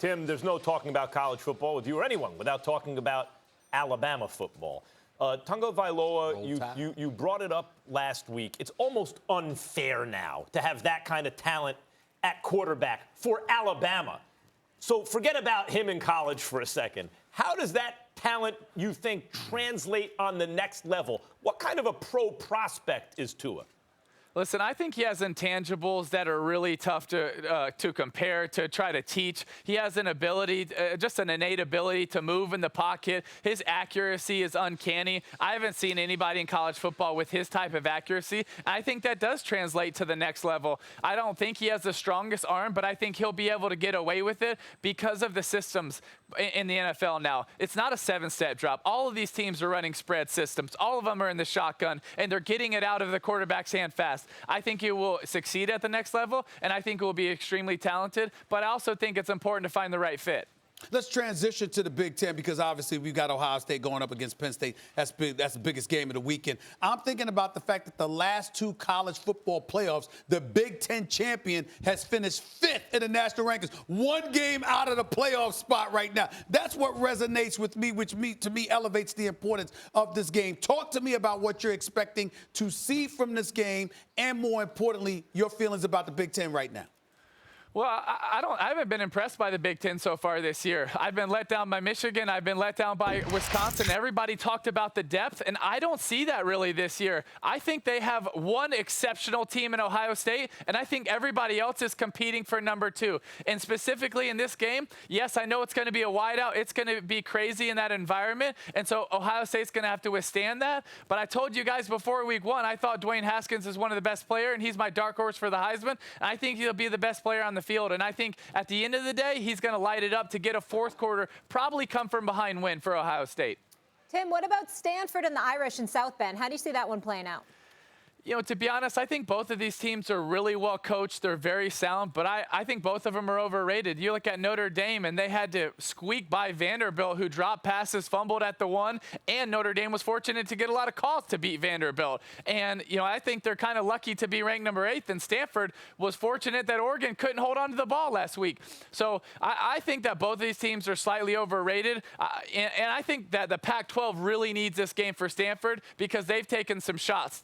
Tim, there's no talking about college football with you or anyone without talking about Alabama football. Tagovailoa, you brought it up last week. It's almost unfair now to have that kind of talent at quarterback for Alabama. So forget about him in college for a second. How does that talent, you think, translate on the next level? What kind of a pro prospect is Tua? Listen, I think he has intangibles that are really tough to compare, to try to teach. He has an ability, just an innate ability to move in the pocket. His accuracy is uncanny. I haven't seen anybody in college football with his type of accuracy. I think that does translate to the next level. I don't think he has the strongest arm, but I think he'll be able to get away with it because of the systems in the NFL now. It's not a 7-step drop. All of these teams are running spread systems. All of them are in the shotgun, and they're getting it out of the quarterback's hand fast. I think he will succeed at the next level, and I think he will be extremely talented, but I also think it's important to find the right fit. Let's transition to the Big Ten because obviously we've got Ohio State going up against Penn State. That's big. That's the biggest game of the weekend. I'm thinking about the fact that the last 2 college football playoffs, the Big Ten champion has finished 5th in the national rankings, 1 game out of the playoff spot right now. That's what resonates with me, which to me elevates the importance of this game. Talk to me about what you're expecting to see from this game, and more importantly, your feelings about the Big Ten right now. Well, I haven't been impressed by the Big Ten so far this year. I've been let down by Michigan. I've been let down by Wisconsin. Everybody talked about the depth, and I don't see that really this year. I think they have one exceptional team in Ohio State, and I think everybody else is competing for number 2. And specifically in this game, yes, I know it's going to be a wideout. It's going to be crazy in that environment, and so Ohio State's going to have to withstand that. But I told you guys before week 1, I thought Dwayne Haskins is one of the best players, and he's my dark horse for the Heisman. And I think he'll be the best player on the field, and I think at the end of the day, he's going to light it up to get a 4th quarter, probably come from behind win for Ohio State. Tim, what about Stanford and the Irish in South Bend? How do you see that one playing out? You know, to be honest, I think both of these teams are really well coached. They're very sound, but I think both of them are overrated. You look at Notre Dame, and they had to squeak by Vanderbilt, who dropped passes, fumbled at the 1, and Notre Dame was fortunate to get a lot of calls to beat Vanderbilt. And, you know, I think they're kind of lucky to be ranked number 8th, and Stanford was fortunate that Oregon couldn't hold on to the ball last week. So I think that both of these teams are slightly overrated, and I think that the Pac-12 really needs this game for Stanford because they've taken some shots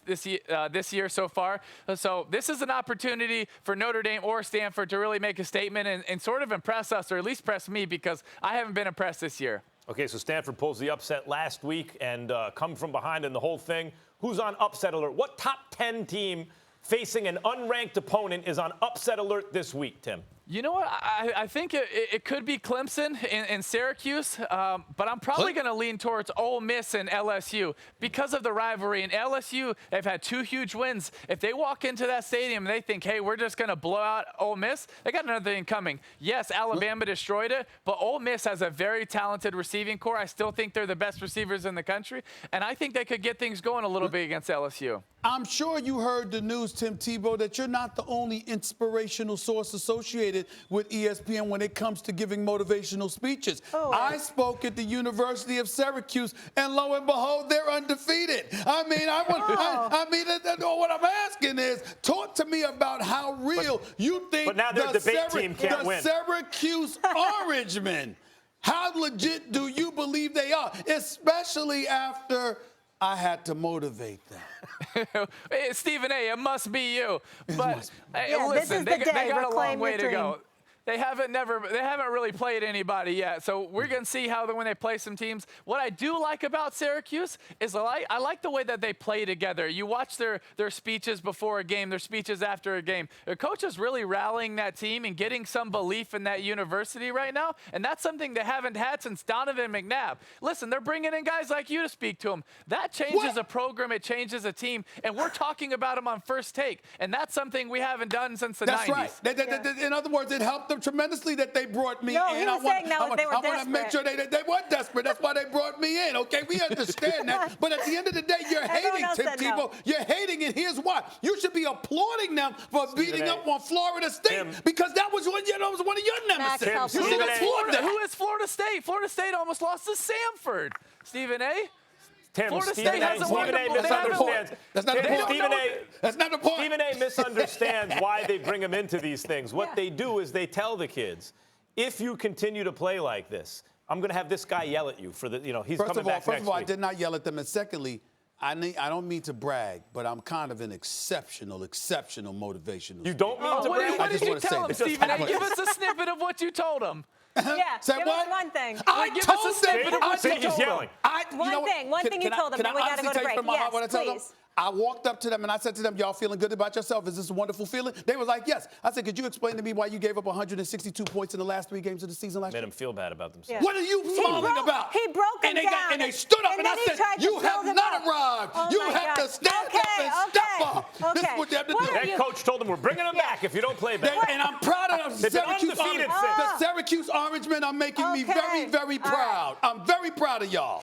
this year so far. So this is an opportunity for Notre Dame or Stanford to really make a statement and sort of impress us, or at least impress me, because I haven't been impressed this year. Okay, so Stanford pulls the upset last week and come from behind in the whole thing. Who's on upset alert? What top 10 team facing an unranked opponent is on upset alert this week, Tim? You know what? I think it could be Clemson and Syracuse, but I'm probably going to lean towards Ole Miss and LSU because of the rivalry. And LSU have had 2 huge wins. If they walk into that stadium and they think, hey, we're just going to blow out Ole Miss, they got another thing coming. Yes, Alabama destroyed it, but Ole Miss has a very talented receiving core. I still think they're the best receivers in the country, and I think they could get things going a little bit against LSU. I'm sure you heard the news, Tim Tebow, that you're not the only inspirational source associated with ESPN when it comes to giving motivational speeches. I spoke at the University of Syracuse, and lo and behold, they're undefeated. I mean, what I'm asking is, talk to me about how real you think the Syracuse Orangemen, how legit do you believe they are, especially after I had to motivate them. Hey, Stephen A., it must be you. But listen, they got a long way to go. They haven't really played anybody yet. So we're going to see how when they play some teams. What I do like about Syracuse is I like the way that they play together. You watch their speeches before a game, their speeches after a game. Their coach is really rallying that team and getting some belief in that university right now. And that's something they haven't had since Donovan McNabb. Listen, they're bringing in guys like you to speak to them. That changes a program. It changes a team. And we're talking about them on First Take. And that's something we haven't done since the 90s. That's right. In other words, it helped them tremendously that they brought me in. He was saying that they were desperate. I want to make sure they were desperate. That's why they brought me in. Okay, we understand that. But at the end of the day, you're hating Tim Tebow. You're hating it. Here's why. You should be applauding them for beating up on Florida State because that was one of your nemesis. You should applaud them. Who is Florida State? Florida State almost lost to Samford. Stephen A. Stephen A. misunderstands. That's not the point. That's not the point. Stephen A. misunderstands why they bring them into these things. What they do is they tell the kids, if you continue to play like this, I'm going to have this guy yell at you for the, he's First coming of all, back next week. I did not yell at them. And secondly, I don't mean to brag, but I'm kind of an exceptional motivational. You don't mean to brag? What I just did you wanna say tell him, that. Stephen A? Give us a snippet of what you told him. Yeah, Say give what? us one thing. I Give told us a snippet of what you He's told him. yelling. One thing you told them, then we gotta go to break. Yes, what I told them? please. I walked up to them and I said to them, y'all feeling good about yourself? Is this a wonderful feeling? They was like, yes. I said, could you explain to me why you gave up 162 points in the last 3 games of the season last Made year? him feel bad about themselves. Yeah. What are you smiling about? He broke him and they down. and they stood up and then I he said, tried to you build have him not up. arrived. Oh You my have God. to stand up and step up. This is what they have to do. Head coach told him, we're bringing him back if you don't play back. And I'm proud of the They've been Syracuse undefeated Orange. since. The Syracuse Orange men are making me Okay. very, very All right. proud. I'm very proud of y'all.